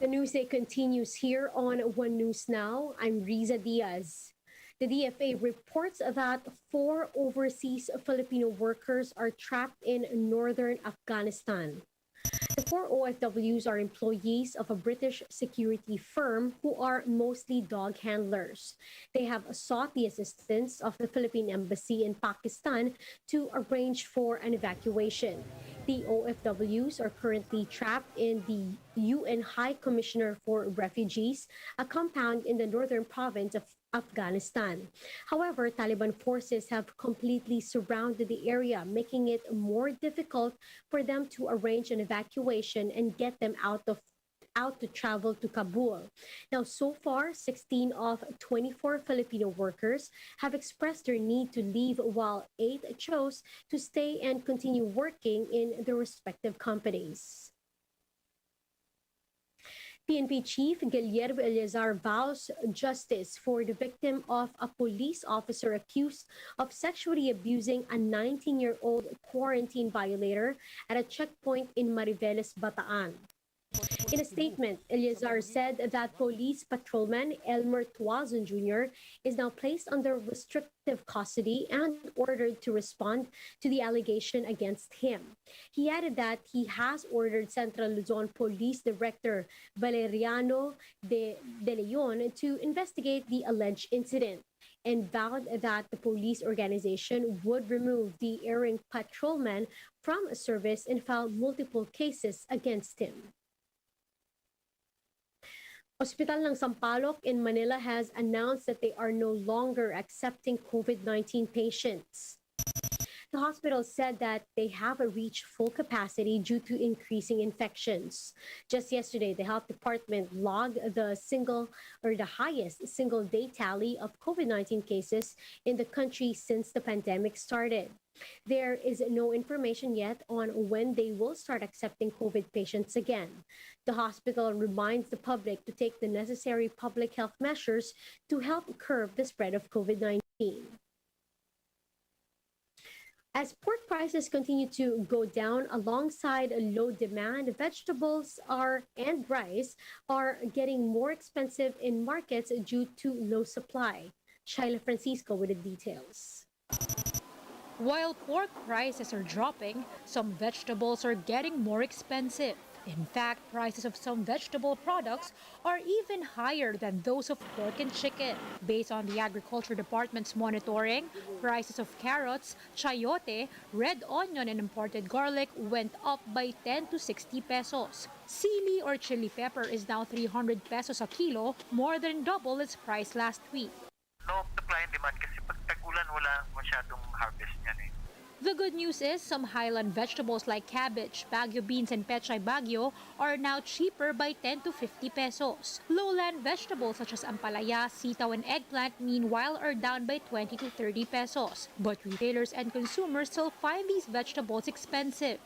The news day continues here on One News Now. I'm Riza Diaz. The DFA reports that 4 overseas Filipino workers are trapped in northern Afghanistan. The 4 OFWs are employees of a British security firm who are mostly dog handlers. They have sought the assistance of the Philippine Embassy in Pakistan to arrange for an evacuation. The OFWs are currently trapped in the UN High Commissioner for Refugees, a compound in the northern province of Afghanistan. However, Taliban forces have completely surrounded the area, making it more difficult for them to arrange an evacuation and get them out to travel to Kabul. Now, so far, 16 of 24 Filipino workers have expressed their need to leave, while 8 chose to stay and continue working in their respective companies. PNP Chief Guillermo Eleazar vows justice for the victim of a police officer accused of sexually abusing a 19-year-old quarantine violator at a checkpoint in Mariveles, Bataan. In a statement, Eleazar said that police patrolman Elmer Tuazon Jr. is now placed under restrictive custody and ordered to respond to the allegation against him. He added that he has ordered Central Luzon Police Director Valeriano de Leon to investigate the alleged incident, and vowed that the police organization would remove the erring patrolman from service and file multiple cases against him. Ospital ng Sampaloc in Manila has announced that they are no longer accepting COVID-19 patients. The hospital said that they have reached full capacity due to increasing infections. Just yesterday, the health department logged the highest single day tally of COVID-19 cases in the country since the pandemic started. There is no information yet on when they will start accepting COVID patients again. The hospital reminds the public to take the necessary public health measures to help curb the spread of COVID-19. As pork prices continue to go down alongside low demand, vegetables and rice are getting more expensive in markets due to low supply. Shaila Francisco with the details. While pork prices are dropping, some vegetables are getting more expensive. In fact, prices of some vegetable products are even higher than those of pork and chicken. Based on the Agriculture Department's monitoring, prices of carrots, chayote, red onion, and imported garlic went up by 10 to 60 pesos. Sili or chili pepper is now 300 pesos a kilo, more than double its price last week. No supply and demand kasi pag tag-ulan wala masyadong harvest niyan eh. The good news is some highland vegetables like cabbage, Baguio beans, and pechay Baguio are now cheaper by 10 to 50 pesos. Lowland vegetables such as ampalaya, sitaw, and eggplant meanwhile are down by 20 to 30 pesos. But retailers and consumers still find these vegetables expensive.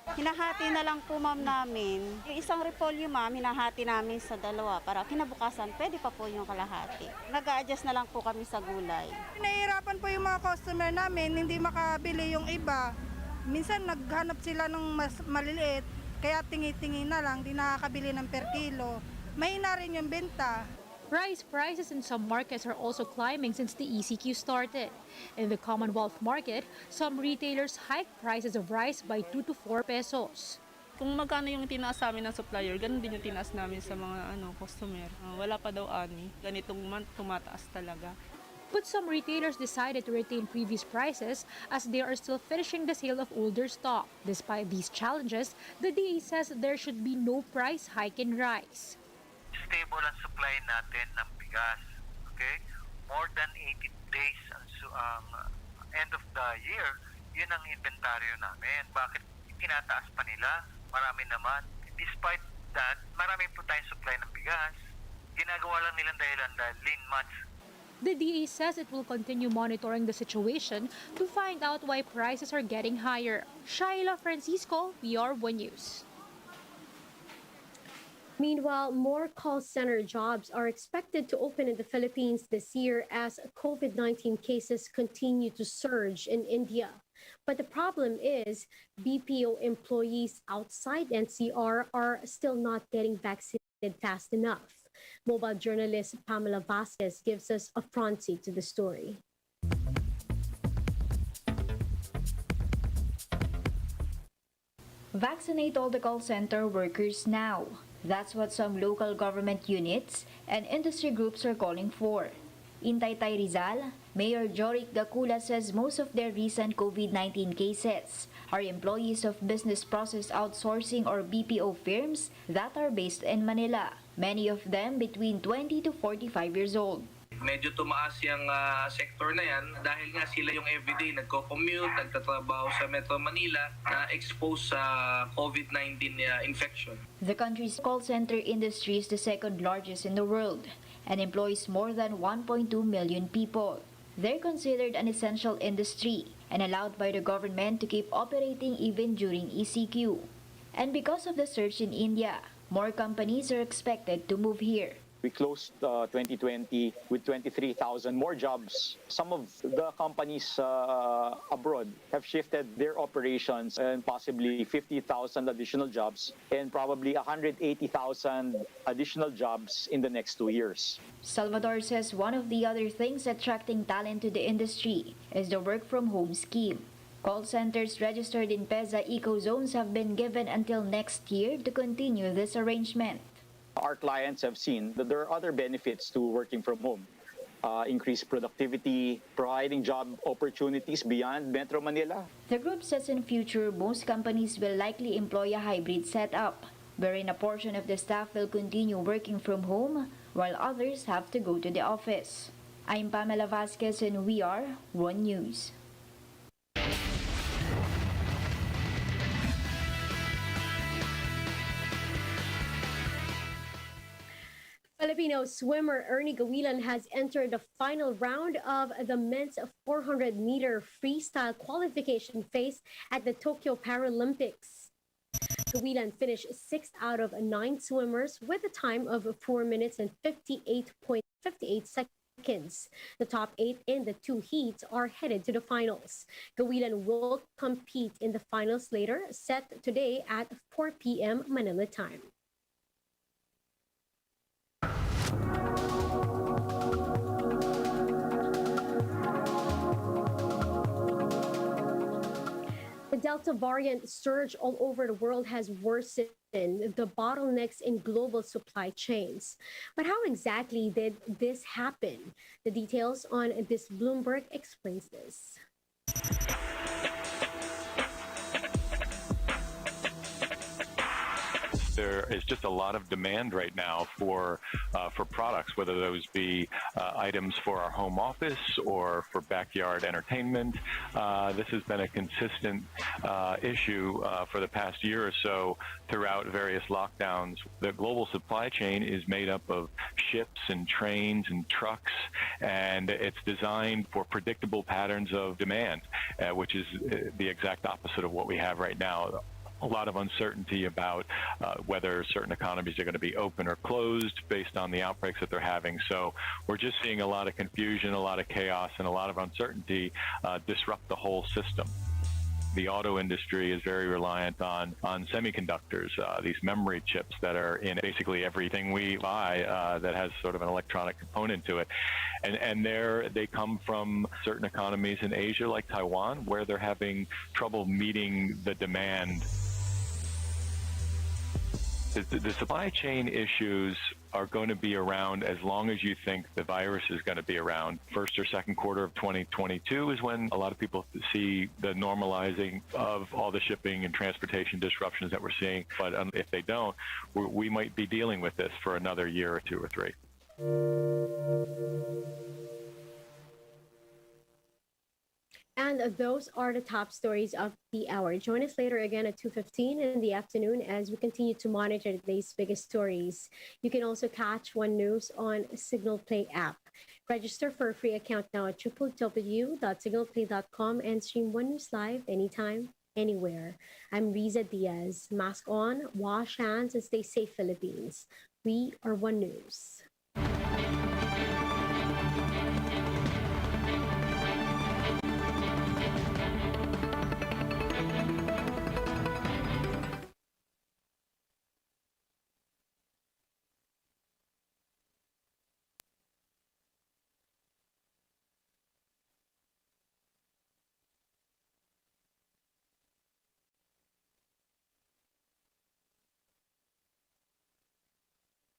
Hinahati na lang po ma'am namin. Yung isang repolyo ma'am, hinahati namin sa dalawa para kinabukasan pwede pa po yung kalahati. Nag-a-adjust na lang po kami sa gulay. Nahihirapan po yung mga customer namin, hindi makabili yung iba. Minsan naghanap sila ng mas maliliit, kaya tingi-tingi na lang, di nakakabili ng per kilo. Mahina rin yung benta. Rice prices in some markets are also climbing since the ECQ started. In the Commonwealth market, some retailers hiked prices of rice by 2 to 4 pesos. Kung magkano yung tinaas sa amin ng supplier, ganun din yung tinaas namin sa mga customer. Wala pa daw ani. Ganitong month tumataas talaga. But some retailers decided to retain previous prices as they are still finishing the sale of older stock. Despite these challenges, the DA says there should be no price hike in rice. Stable ang supply natin ng bigas. Okay? More than 80 days end of the year, yun ang inventaryo namin. Bakit tinataas pa nila? Marami naman. Despite that, marami po tayong supply ng bigas. Ginagawa lang nilang dahilan dahil lean months. The DA says it will continue monitoring the situation to find out why prices are getting higher. Shaila Francisco, PR1 News. Meanwhile, more call center jobs are expected to open in the Philippines this year as COVID-19 cases continue to surge in India. But the problem is BPO employees outside NCR are still not getting vaccinated fast enough. Mobile journalist Pamela Vasquez gives us a front seat to the story. Vaccinate all the call center workers now. That's what some local government units and industry groups are calling for. In Taytay, Rizal, Mayor Jorik Gacula says most of their recent COVID-19 cases are employees of business process outsourcing or BPO firms that are based in Manila, many of them between 20 to 45 years old. Medyo tumaas yung sector na yan dahil nga sila yung everyday nagko-commute, nagtatrabaho sa Metro Manila na exposed sa COVID-19 infection. The country's call center industry is the second largest in the world and employs more than 1.2 million people. They're considered an essential industry and allowed by the government to keep operating even during ECQ. And because of the surge in India, more companies are expected to move here. We closed 2020 with 23,000 more jobs. Some of the companies abroad have shifted their operations and possibly 50,000 additional jobs and probably 180,000 additional jobs in the next 2 years. Salvador says one of the other things attracting talent to the industry is the work-from-home scheme. Call centers registered in PEZA eco zones have been given until next year to continue this arrangement. Our clients have seen that there are other benefits to working from home. Increased productivity, providing job opportunities beyond Metro Manila. The group says in future, most companies will likely employ a hybrid setup, wherein a portion of the staff will continue working from home, while others have to go to the office. I'm Pamela Vasquez and we are One News. Filipino swimmer Ernie Gawilan has entered the final round of the men's 400-meter freestyle qualification phase at the Tokyo Paralympics. Gawilan finished 6th out of 9 swimmers with a time of 4 minutes and 58.58 seconds. The top 8 in the 2 heats are headed to the finals. Gawilan will compete in the finals later, set today at 4 p.m. Manila time. The Delta variant surge all over the world has worsened the bottlenecks in global supply chains. But how exactly did this happen? The details on this Bloomberg explains this. There is just a lot of demand right now for products, whether those be items for our home office or for backyard entertainment. This has been a consistent issue for the past year or so throughout various lockdowns. The global supply chain is made up of ships and trains and trucks, and it's designed for predictable patterns of demand, which is the exact opposite of what we have right now. A lot of uncertainty about whether certain economies are going to be open or closed based on the outbreaks that they're having. So we're just seeing a lot of confusion, a lot of chaos, and a lot of uncertainty disrupt the whole system. The auto industry is very reliant on semiconductors, these memory chips that are in basically everything we buy that has sort of an electronic component to it. And they come from certain economies in Asia like Taiwan, where they're having trouble meeting the demand. The supply chain issues are going to be around as long as you think the virus is going to be around. First or second quarter of 2022 is when a lot of people see the normalizing of all the shipping and transportation disruptions that we're seeing. But if they don't, we might be dealing with this for another year or 2 or 3. And those are the top stories of the hour. Join us later again at 2:15 in the afternoon as we continue to monitor today's biggest stories. You can also catch One News on Signal Play app. Register for a free account now at www.signalplay.com and stream One News live anytime, anywhere. I'm Riza Diaz. Mask on, wash hands, and stay safe, Philippines. We are One News.